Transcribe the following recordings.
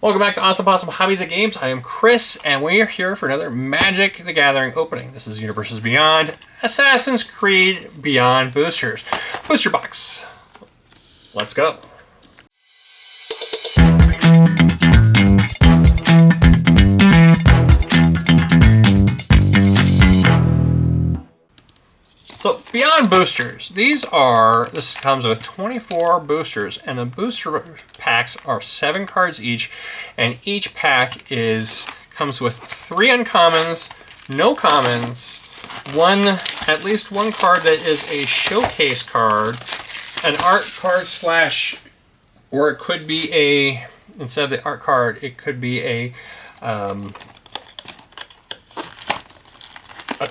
Welcome back to Awesome Possum Hobbies and Games. I am Chris, and we are here for another Magic the Gathering opening. This is Universes Beyond Assassin's Creed Beyond Boosters. Booster box. Let's go. So, Beyond Boosters, this comes with 24 boosters, and the booster packs are 7 cards each, and each pack comes with 3 uncommons, no commons, at least one card that is a showcase card, an art card or it could be instead of the art card, it could be a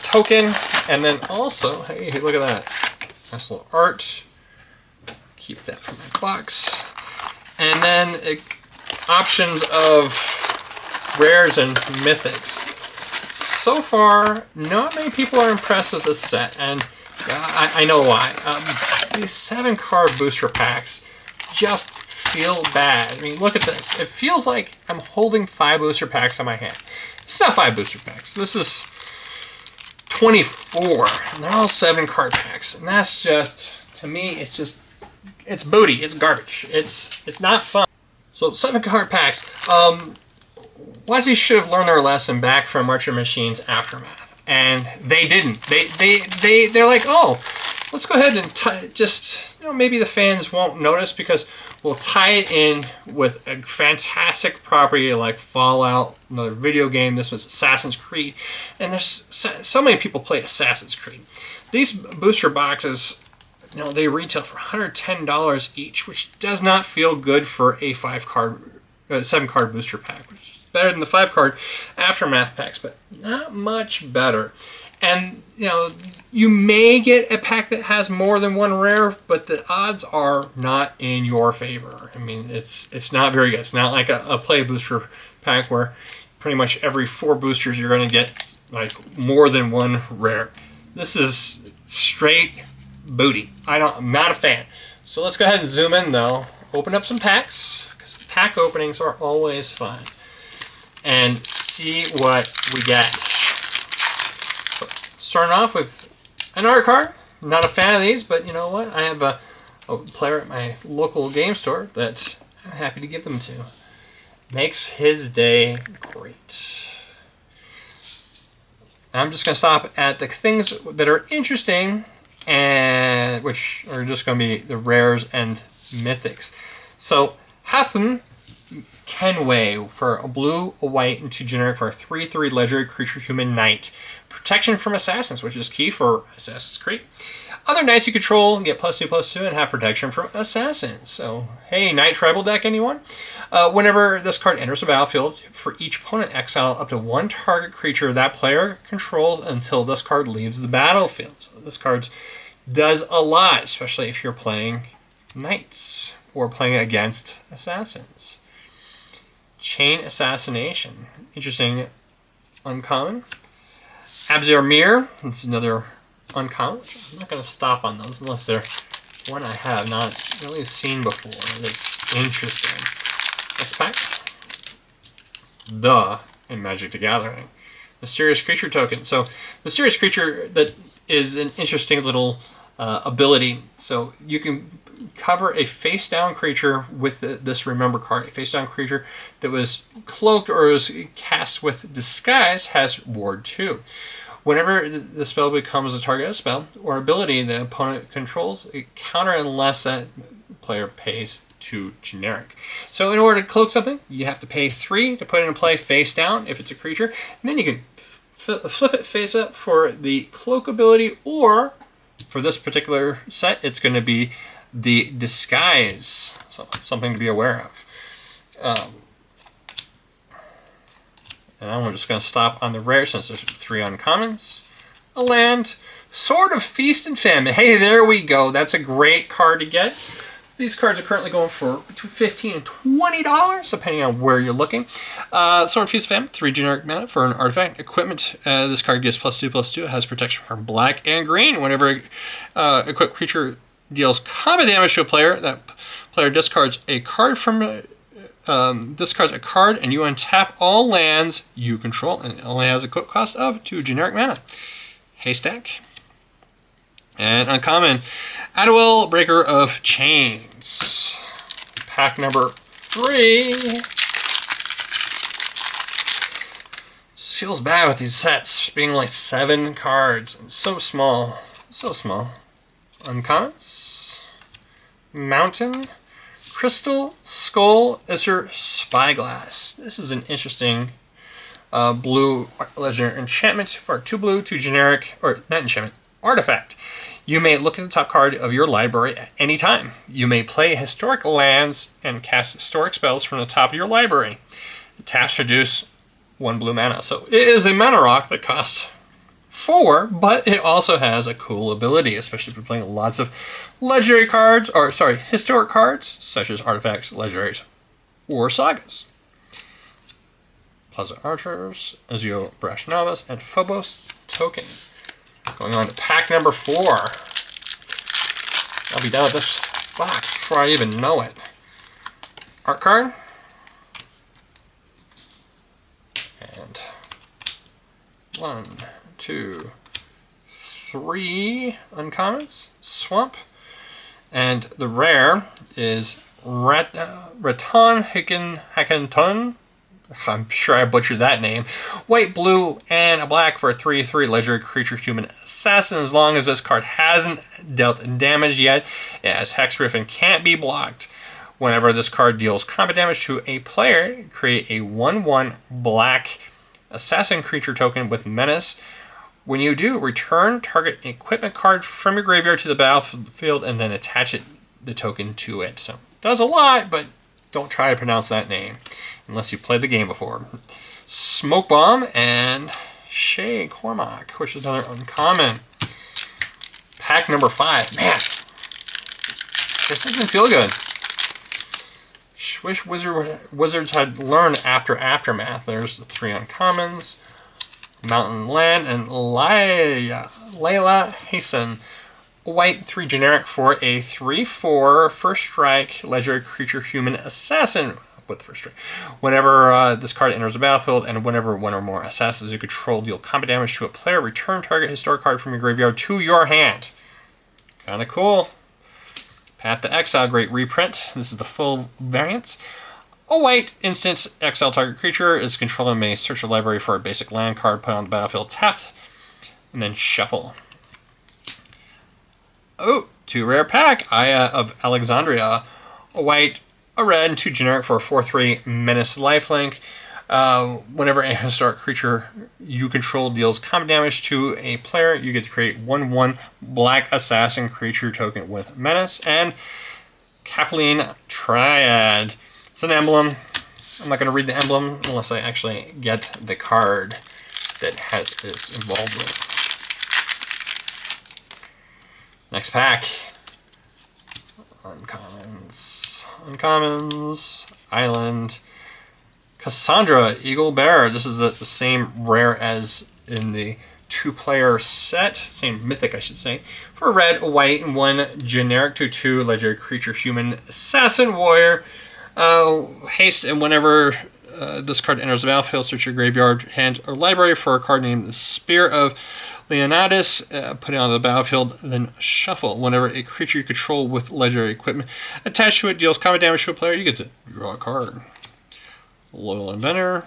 token, and then also, hey, look at that. Nice little art. Keep that from my box. And then options of rares and mythics. So far, not many people are impressed with this set, and I know why. These 7 card booster packs just feel bad. I mean, look at this. It feels like I'm holding 5 booster packs in my hand. It's not 5 booster packs. This is 24, and they're all 7 card packs, and that's just, to me, it's booty, it's garbage, it's not fun. So 7 card packs. WotC should have learned their lesson back from Merchant Machine's Aftermath, and they didn't. They're like, oh, let's go ahead and maybe the fans won't notice because we'll tie it in with a fantastic property like Fallout, another video game. This was Assassin's Creed, and there's so many people play Assassin's Creed. These booster boxes, they retail for $110 each, which does not feel good for a 7 card booster pack, which is better than the 5 card Aftermath packs, but not much better. And, you may get a pack that has more than 1 rare, but the odds are not in your favor. I mean, it's not very good. It's not like a play booster pack where pretty much every 4 boosters you're going to get like more than 1 rare. This is straight booty. I'm not a fan. So let's go ahead and zoom in though. Open up some packs, because pack openings are always fun. And see what we get. Starting off with an art card. I'm not a fan of these, but you know what? I have a player at my local game store that I'm happy to give them to. Makes his day great. I'm just going to stop at the things that are interesting, and which are just going to be the rares and mythics. So, Hathen Kenway for a blue, a white, and 2 generic for a 3/3 legendary creature human knight. Protection from assassins, which is key for Assassin's Creed. Other knights you control get +2/+2 and have protection from assassins. So, hey, Knight Tribal deck, anyone? Whenever this card enters the battlefield, for each opponent, exile up to 1 target creature that player controls until this card leaves the battlefield. So this card does a lot, especially if you're playing knights or playing against assassins. Chain Assassination. Interesting uncommon. Abzir Mir. It's another uncommon. I'm not going to stop on those unless they're one I have not really seen before. It's interesting. Next pack. In Magic the Gathering. Mysterious Creature token. So, Mysterious Creature, that is an interesting little ability. So, you can cover a face-down creature with this Remember card. A face-down creature that was cloaked or was cast with Disguise has Ward 2. Whenever the spell becomes a target of a spell or ability the opponent controls, it counter unless that player pays 2 generic. So in order to cloak something, you have to pay 3 to put it in play face down if it's a creature. And then you can flip it face up for the cloak ability, or for this particular set, it's going to be the Disguise. So something to be aware of. And I'm just going to stop on the rare since there's 3 uncommons. A land. Sword of Feast and Famine. Hey, there we go. That's a great card to get. These cards are currently going for between $15 and $20, depending on where you're looking. Sword of Feast and Famine, 3 generic mana for an artifact. Equipment, this card gives +2/+2. It has protection from black and green. Whenever equipped creature deals combat damage to a player, that player discards a card from discards a card and you untap all lands you control, and it only has a quick cost of 2 generic mana. Haystack. And uncommon, At-Will, Breaker of Chains. Pack number 3. Just feels bad with these sets being like 7 cards. And so small. So small. Uncommons. Mountain. Crystal, Skull, Isser, Spyglass. This is an interesting blue legendary enchantment for 2 blue, 2 generic, or not enchantment, artifact. You may look at the top card of your library at any time. You may play historic lands and cast historic spells from the top of your library. The taps reduce 1 blue mana. So it is a mana rock that costs 4, but it also has a cool ability, especially if you're playing lots of legendary cards, or sorry, historic cards, such as artifacts, legendaries, or sagas. Plaza Archers, Ezio Brash Novice, and Phobos Token. Going on to pack number 4. I'll be done with this box before I even know it. Art card. And 1, 2, 3 uncommons. Swamp. And the rare is Raton Hackenton. I'm sure I butchered that name. White, blue, and a black for a 3/3 legendary creature human assassin. As long as this card hasn't dealt damage yet, it has hexproof and can't be blocked. Whenever this card deals combat damage to a player, create a 1/1 black assassin creature token with menace. When you do, return target equipment card from your graveyard to the battlefield and then attach the token to it. So it does a lot, but don't try to pronounce that name unless you played the game before. Smoke Bomb and Shay Cormac, which is another uncommon. Pack number 5. Man, this doesn't feel good. Wish Wizards had learned after Aftermath. There's the 3 uncommons. Mountain Land and Layla Hasten. White, 3 generic for a 3/4 first strike legendary creature human assassin with first strike. Whenever this card enters the battlefield and whenever 1 or more assassins you control deal combat damage to a player, return target historic card from your graveyard to your hand. Kinda cool. Path to Exile, great reprint. This is the full variant. A white instant exile target creature is controller may search the library for a basic land card, put on the battlefield tapped, and then shuffle. Oh, 2 rare pack. Aya of Alexandria. A white, a red, 2 generic for a 4/3 menace lifelink. Whenever a historic creature you control deals combat damage to a player, you get to create 1/1 black assassin creature token with menace. And Capeline Triad. It's an emblem. I'm not going to read the emblem unless I actually get the card that is involved with it. Next pack. Uncommons. Island. Cassandra, Eagle Bearer. This is the same rare as in the 2-player set. Same mythic, I should say. For a red, a white, and 1 generic 2/2 legendary creature human assassin warrior. Haste, and whenever this card enters the battlefield, search your graveyard, hand, or library for a card named the Spear of Leonidas, put it on the battlefield, then shuffle. Whenever a creature you control with legendary equipment attached to it deals combat damage to a player, you get to draw a card. Loyal Inventor,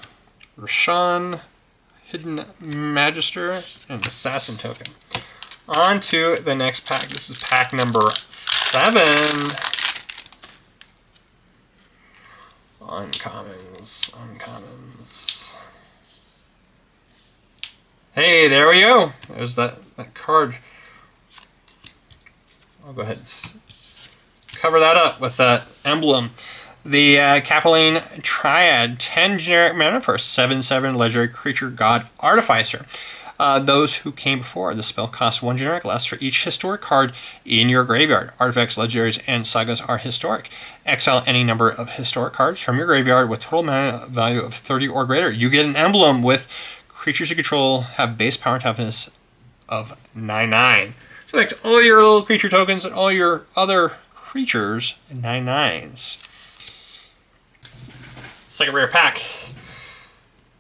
Rashawn, Hidden Magister, and Assassin Token. On to the next pack. This is pack number 7. Uncommons. Hey, there we go. There's that card. I'll go ahead and cover that up with that emblem. The Capeline Triad, 10 generic mana for a 7/7 legendary creature god artificer. Those who came before. The spell costs 1 generic, lasts for each historic card in your graveyard. Artifacts, legendaries, and sagas are historic. Exile any number of historic cards from your graveyard with total mana value of 30 or greater. You get an emblem with creatures you control have base power and toughness of 9/9. So it makes all your little creature tokens and all your other creatures 9/9s. Second rare pack.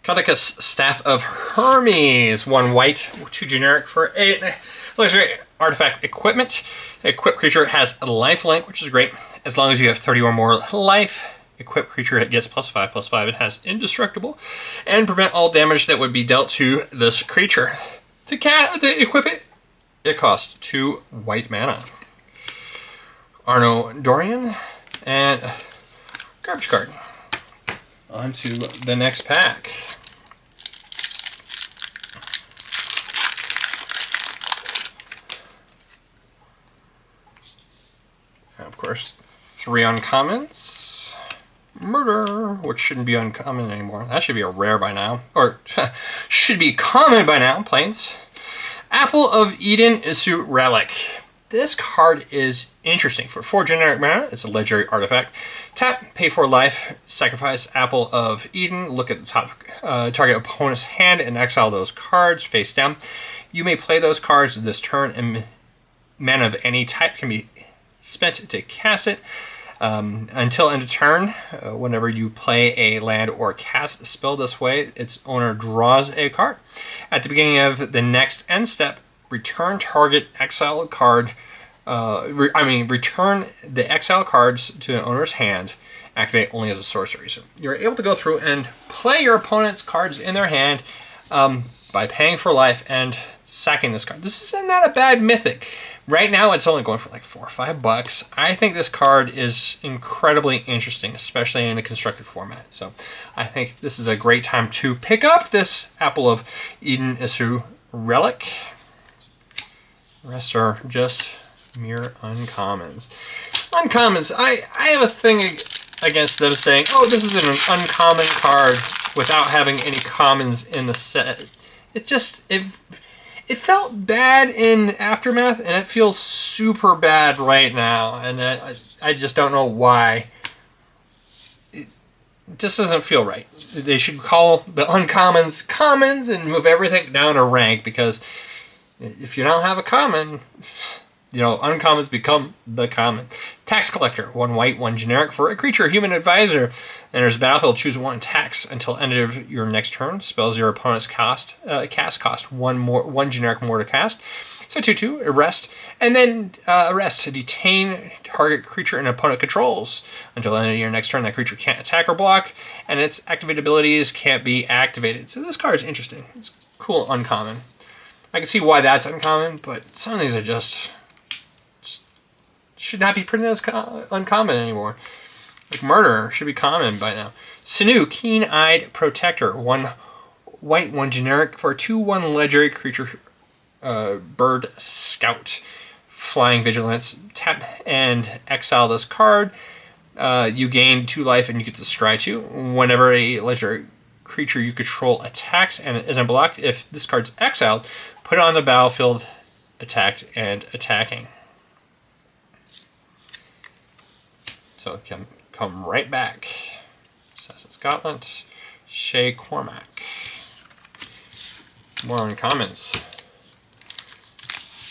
Caducus Staff of Hermes. 1 white, 2 generic for a legendary artifact equipment. Equipped creature has a lifelink, which is great. As long as you have 30 or more life, equipped creature gets +5/+5. It has indestructible and prevent all damage that would be dealt to this creature. To equip it, it costs 2 white mana. Arno Dorian and garbage card. On to the next pack. Of course, 3 uncommons. Murder, which shouldn't be uncommon anymore. That should be a rare by now. Or, should be common by now, planes. Apple of Eden Isu Relic. This card is interesting. For 4 generic mana, it's a legendary artifact. Tap, pay for life, sacrifice Apple of Eden, look at the top target opponent's hand and exile those cards face down. You may play those cards this turn, and mana of any type can be spent to cast it. Until end of turn, whenever you play a land or cast a spell this way, its owner draws a card. At the beginning of the next end step, return target exile card. Return the exile cards to the owner's hand. Activate only as a sorcery. So you're able to go through and play your opponent's cards in their hand by paying for life and sacking this card. This is not a bad mythic. Right now, it's only going for like $4 or $5. I think this card is incredibly interesting, especially in a constructed format. So I think this is a great time to pick up this Apple of Eden Isu Relic. The rest are just mere uncommons. Uncommons, I have a thing against them saying, oh, this is an uncommon card without having any commons in the set. It felt bad in Aftermath, and it feels super bad right now, and I just don't know why. It just doesn't feel right. They should call the uncommons commons and move everything down a rank, because if you don't have a common, uncommons become the common. Tax Collector, 1 white, 1 generic. For a creature, human advisor, enters the battlefield, choose 1 tax until end of your next turn. Spells your opponent's cast cost 1 generic more to cast. So 2/2, arrest. And then arrest, detain target creature and opponent controls. Until end of your next turn, that creature can't attack or block, and its activated abilities can't be activated. So this card is interesting. It's cool, uncommon. I can see why that's uncommon, but some of these are just should not be printed as uncommon anymore. Like Murderer should be common by now. Sinu, Keen-Eyed Protector, 1 white, 1 generic. For a 2/1 legendary creature, Bird Scout. Flying Vigilance. Tap and exile this card. You gain 2 life and you get to scry 2. Whenever a legendary creature you control attacks and it isn't blocked, if this card's exiled, put it on the battlefield, attacked and attacking. So it can come right back. Assassin Scotland, Shay Cormac. More uncommons.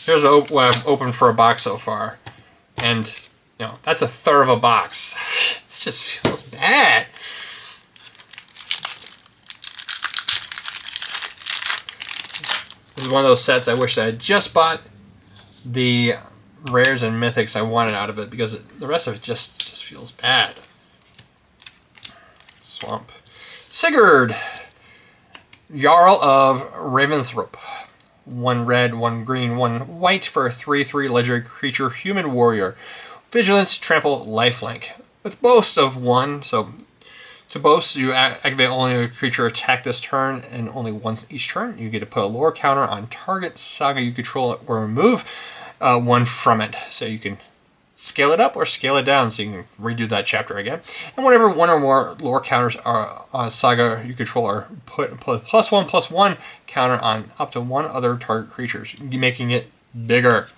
Here's what I've opened for a box so far. And, that's a third of a box. It just feels bad. This is one of those sets I wish I had just bought the rares and mythics I wanted out of it, because the rest of it just feels bad. Swamp. Sigurd, Jarl of Ravensthorpe. 1 red, 1 green, 1 white for a 3/3 legendary creature, human warrior. Vigilance, trample, lifelink. With boast of 1, so to boast, you activate only a creature attack this turn, and only once each turn. You get to put a lore counter on target saga you control or remove 1 from it. So you can scale it up or scale it down, so you can redo that chapter again. And whenever 1 or more lore counters are on saga you control, are put +1/+1 counter on up to 1 other target creatures, making it bigger.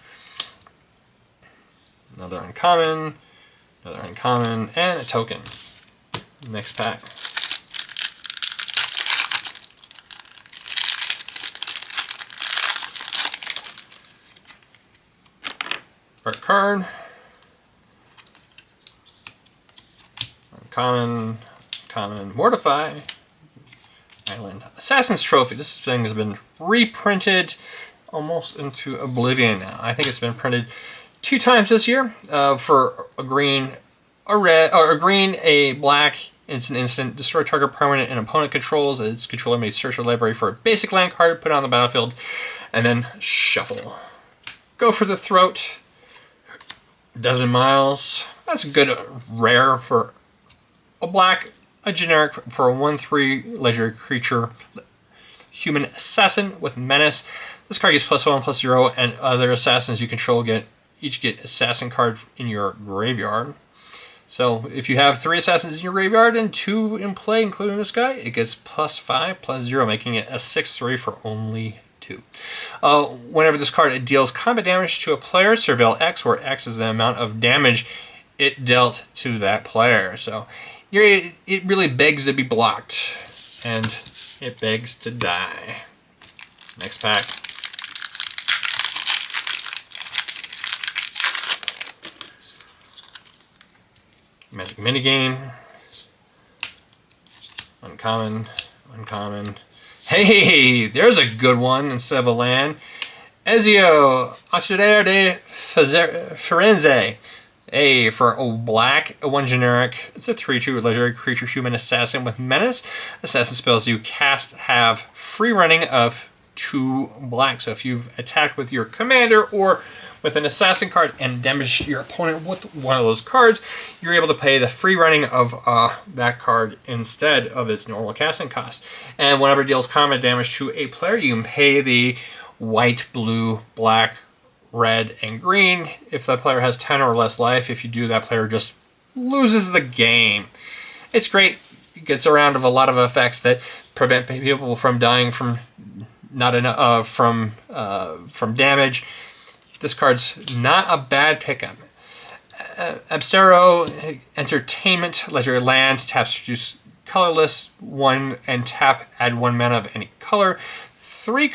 Another uncommon, and a token. Next pack. Art card. Uncommon. Mortify. Island. Assassin's Trophy. This thing has been reprinted almost into oblivion now. I think it's been printed 2 times this year for a green, a red, or a green, a black. It's an instant. Destroy target permanent and opponent controls. Its controller may search the library for a basic land card, put it on the battlefield, and then shuffle. Go for the throat. Desmond Miles. That's a good rare for a black, a generic for a 1/3 legendary creature. Human assassin with menace. This card gets +1/+0, and other assassins you control each get assassin card in your graveyard. So if you have 3 assassins in your graveyard and 2 in play, including this guy, it gets +5/+0, making it a 6/3 for only 2. Whenever this card deals combat damage to a player, surveil X, where X is the amount of damage it dealt to that player. So it really begs to be blocked, and it begs to die. Next pack. Magic Minigame. Uncommon. Uncommon. Hey, there's a good one instead of a land. Ezio Auxiliaire de Firenze. A for a black, a 1 generic. It's a 3/2 legendary creature, human assassin with menace. Assassin spells you cast have free running of 2 black. So if you've attacked with your commander or with an assassin card and damaged your opponent with one of those cards, you're able to pay the free running of that card instead of its normal casting cost. And whenever it deals combat damage to a player, you can pay the white, blue, black, red, and green if the player has 10 or less life. If you do, that player just loses the game. It's great. It gets around of a lot of effects that prevent people from dying from from damage. This card's not a bad pickup. Abstero Entertainment, legendary land, taps reduce colorless 1 and tap, add 1 mana of any color. 3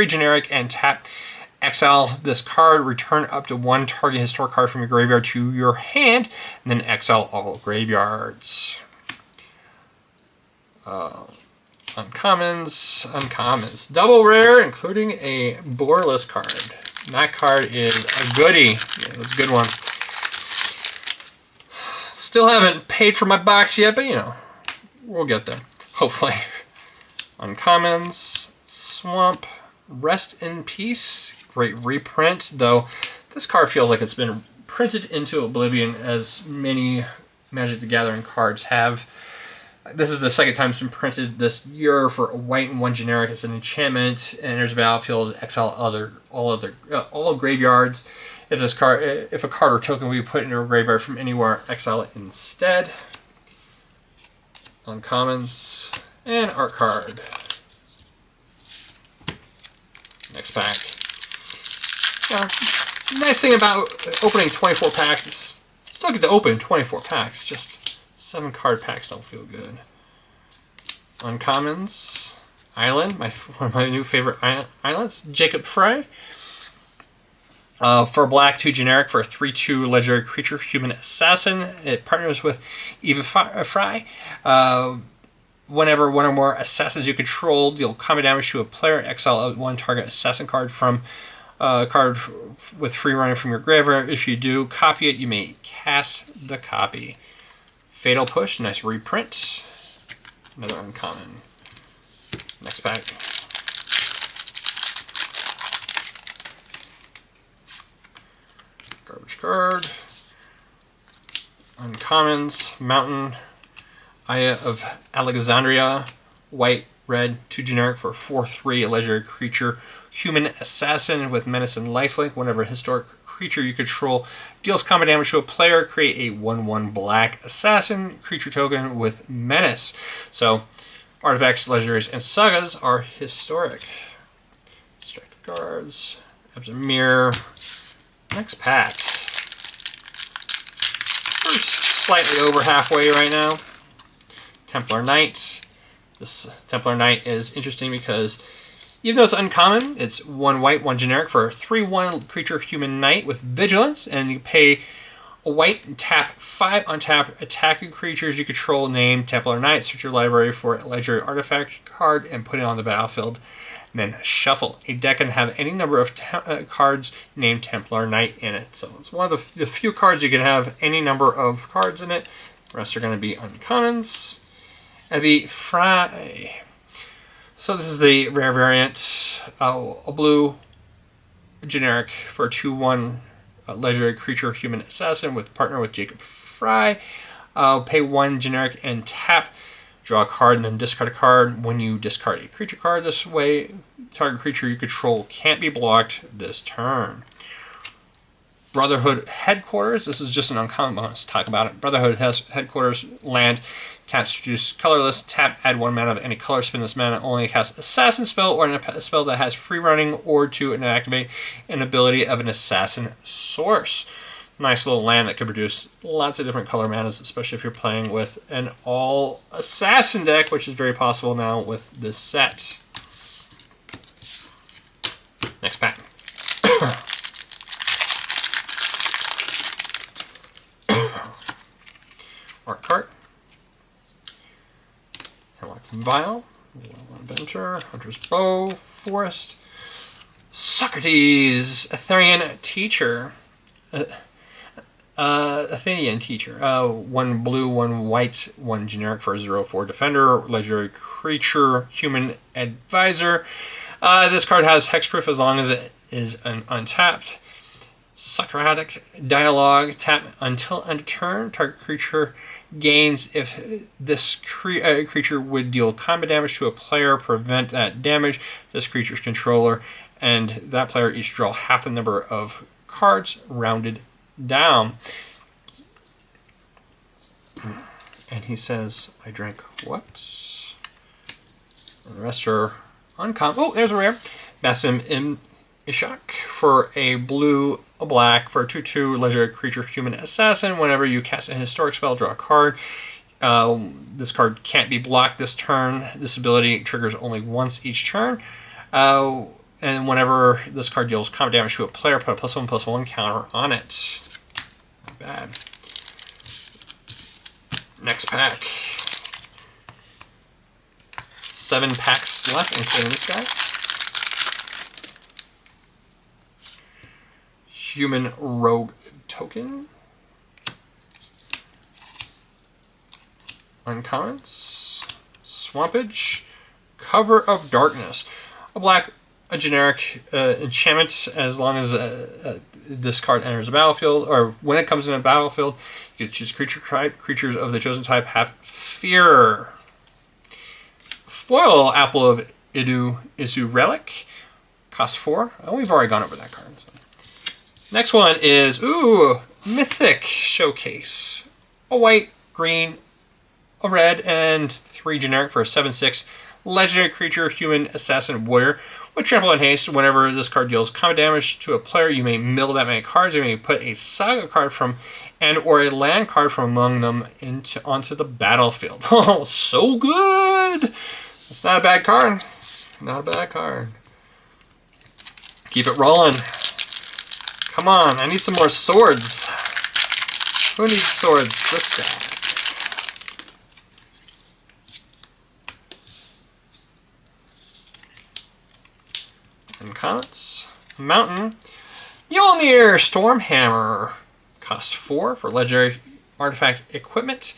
generic and tap. Exile this card, return up to 1 target historic card from your graveyard to your hand, and then exile all graveyards. Uncommons. Double rare, including a borderless card. That card is a goodie. Yeah, it's a good one. Still haven't paid for my box yet, but you know, we'll get there. Hopefully. Uncommons. Swamp. Rest in Peace. Great reprint, though this card feels like it's been printed into oblivion, as many Magic the Gathering cards have. This is the 2nd time it's been printed this year for a white and 1 generic. It's an enchantment, enters the battlefield, exile all graveyards. If a card or token will be put into a graveyard from anywhere, exile it instead. Uncommons and art card. Next pack. Nice thing about opening 24 packs is you still get to open 24 packs. Just 7 card packs don't feel good. Uncommons. Island, one of my new favorite islands. Jacob Frey. For black, 2 generic for a 3/2 legendary creature, human assassin. It partners with Eva Frey. Whenever 1 or more assassins you control deal combat damage to a player, exile 1 target assassin card from a card with free running from your graveyard. If you do copy it, you may cast the copy. Fatal Push, nice reprint. Another uncommon. Next pack. Garbage card. Uncommons. Mountain. Aya of Alexandria. White, red, 2 generic for 4/3, a legendary creature. Human assassin with menace and lifelink. Whenever a historic creature you control deals combat damage to a player, create a 1/1 black assassin creature token with menace. So, artifacts, legendaries, and sagas are historic. Strike cards. Absamir. Next pack. We're slightly over halfway right now. Templar Knight. This Templar Knight is interesting because even though it's uncommon, it's 1 white, 1 generic for a 3/1 creature human knight with vigilance, and you pay A white, tap 5 untap, attacking creatures you control named Templar Knight. Search your library for a legendary artifact card and put it on the battlefield. And then shuffle. A deck can have any number of cards named Templar Knight in it. So it's one of the few cards you can have any number of cards in it. The rest are going to be uncommons. Heavy Fry. So this is the rare variant. A blue generic for 2/1 legendary creature human assassin with partner with Jacob Fry. Pay 1 generic and tap. Draw a card and then discard a card. When you discard a creature card this way, target creature you control can't be blocked this turn. Brotherhood Headquarters. This is just an uncommon, but let's talk about it. Brotherhood Headquarters land. Tap to produce colorless. Tap, add 1 mana of any color. Spin this mana. Only cast assassin spell or a spell that has free running or to activate an ability of an assassin source. Nice little land that could produce lots of different color manas, especially if you're playing with an all assassin deck, which is very possible now with this set. Next pack. Art cart. Artlock Vile. Adventure. Hunter's Bow. Forest. Socrates. Athenian Teacher. Athenian Teacher. 1 blue, 1 white, 1 generic for a 0/4 defender. Legendary creature. Human advisor. This card has hexproof as long as it is untapped. Socratic Dialogue. Tap until end of turn. Target creature gains if this creature would deal combat damage to a player, prevent that damage, this creature's controller, and that player each draw half the number of cards rounded down. And he says, I drank what? And the rest are uncommon. Oh, there's a rare. Basim Ishak for a blue, a black, for a 2/2 legendary creature human assassin. Whenever you cast a historic spell, draw a card. This card can't be blocked this turn. This ability triggers only once each turn. And whenever this card deals combat damage to a player, put a +1/+1 counter on it. Not bad. Next pack. 7 packs left, including this guy. Human Rogue Token. Uncommons. Swampage. Cover of Darkness. A black, a generic enchantment. As long as this card enters the battlefield, or when it comes in a battlefield, you can choose creature type. Creatures of the chosen type have fear. Foil Apple of Isu Relic. Cost 4. Oh, we've already gone over that card. So. Next one is, Mythic Showcase. A white, green, a red, and 3 generic for a 7/6 legendary creature, human assassin warrior. With trample and haste, whenever this card deals combat damage to a player, you may mill that many cards. You may put a saga card from and or a land card from among them onto the battlefield. Oh, so good! It's not a bad card. Not a bad card. Keep it rolling. Come on, I need some more swords. Who needs swords? This guy. Uncommons. Mountain. Mjolnir Stormhammer. Cost 4 for legendary artifact equipment.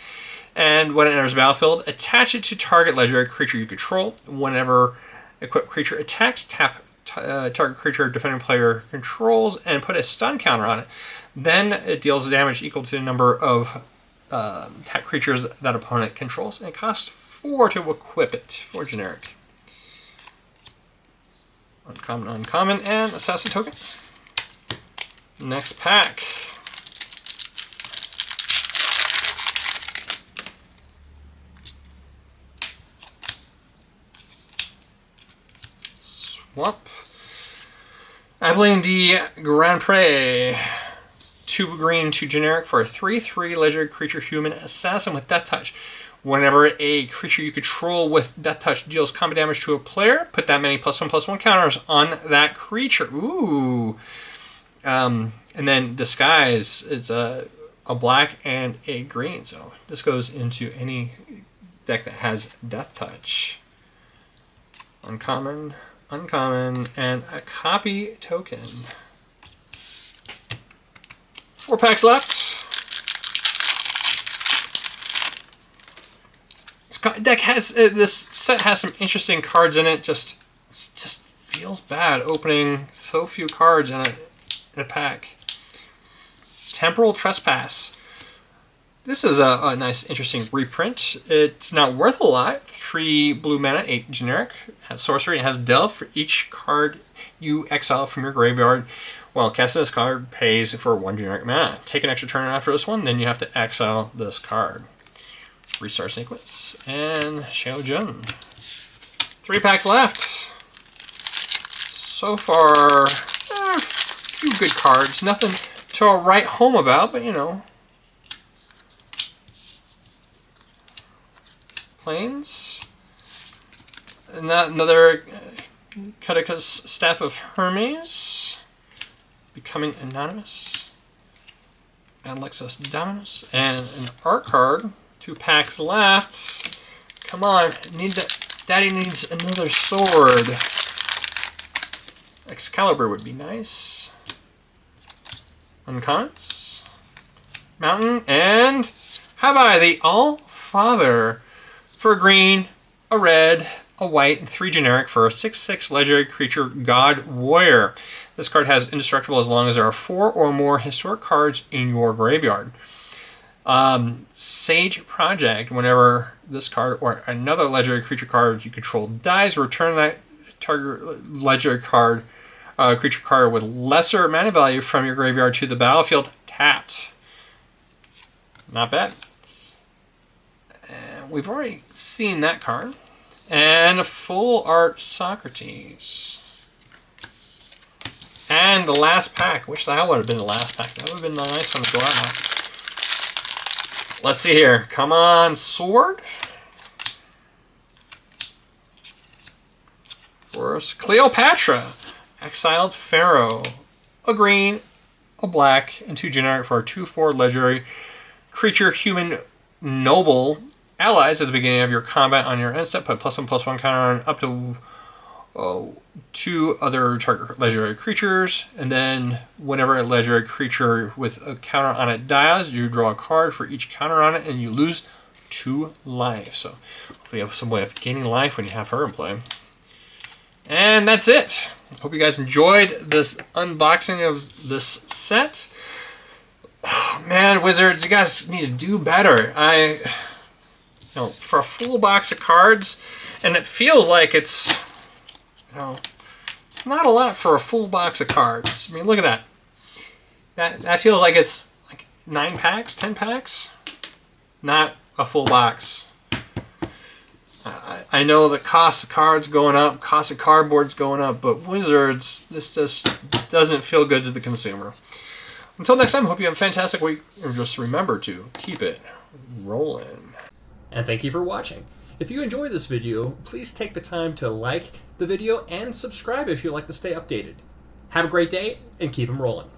And when it enters the battlefield, attach it to target legendary creature you control. Whenever equipped creature attacks, tap target creature defending player controls and put a stun counter on it. Then it deals damage equal to the number of tap creatures that opponent controls. And it costs 4 to equip it. 4 generic. Uncommon, and Assassin Token. Next pack. Swamp. Aveline de Grand Prix. 2 green, 2 generic for a 3/3 legendary creature human assassin with Death Touch. Whenever a creature you control with Death Touch deals combat damage to a player, put that many +1/+1 counters on that creature. Ooh. And then Disguise. It's a a black, and a green. So this goes into any deck that has Death Touch. Uncommon, uncommon, and a copy token. 4 packs left. This deck has this set has some interesting cards in it. Just feels bad opening so few cards in a pack. Temporal Trespass. This is a nice, interesting reprint. It's not worth a lot. 3 blue mana, 8 generic. It has sorcery. It has delve for each card you exile from your graveyard. Well, casting this card pays for 1 generic mana. Take an extra turn after this one, then you have to exile this card. Restart sequence and Xiaojun. 3 packs left. So far, a few good cards. Nothing to write home about, but you know. Planes. Another Cudicus Staff of Hermes. Becoming Anonymous. And Lexus Dominus. And an art card. 2 packs left. Come on. Daddy needs another sword. Excalibur would be nice. Uncommons. Mountain. And how about the All-Father? For a green, a red, a white, and 3 generic for a 6/6 legendary creature, God Warrior. This card has indestructible as long as there are 4 or more historic cards in your graveyard. Sage Project, whenever this card or another legendary creature card you control dies, return that target legendary card, creature card with lesser mana value from your graveyard to the battlefield tapped. Not bad. We've already seen that card. And a full art Socrates. And the last pack. Wish that would have been the last pack. That would have been a nice one to go out now. Let's see here. Come on, sword. First, Cleopatra. Exiled Pharaoh. A green, a black, and 2 generic for a 2/4 legendary creature, human noble. Allies at the beginning of your combat on your end step, put +1/+1 counter on up to 2 other target legendary creatures, and then whenever a legendary creature with a counter on it dies, you draw a card for each counter on it, and you lose 2 life. So hopefully you have some way of gaining life when you have her in play. And that's it. Hope you guys enjoyed this unboxing of this set. Oh, man, Wizards, you guys need to do better. For a full box of cards, and it feels like it's, it's not a lot for a full box of cards. I mean, look at that. That feels like it's like 9 packs, 10 packs, not a full box. I know the cost of cards going up, cost of cardboard's going up, but Wizards, this just doesn't feel good to the consumer. Until next time, hope you have a fantastic week, and just remember to keep it rolling. And thank you for watching. If you enjoyed this video, please take the time to like the video and subscribe if you'd like to stay updated. Have a great day and keep them rolling.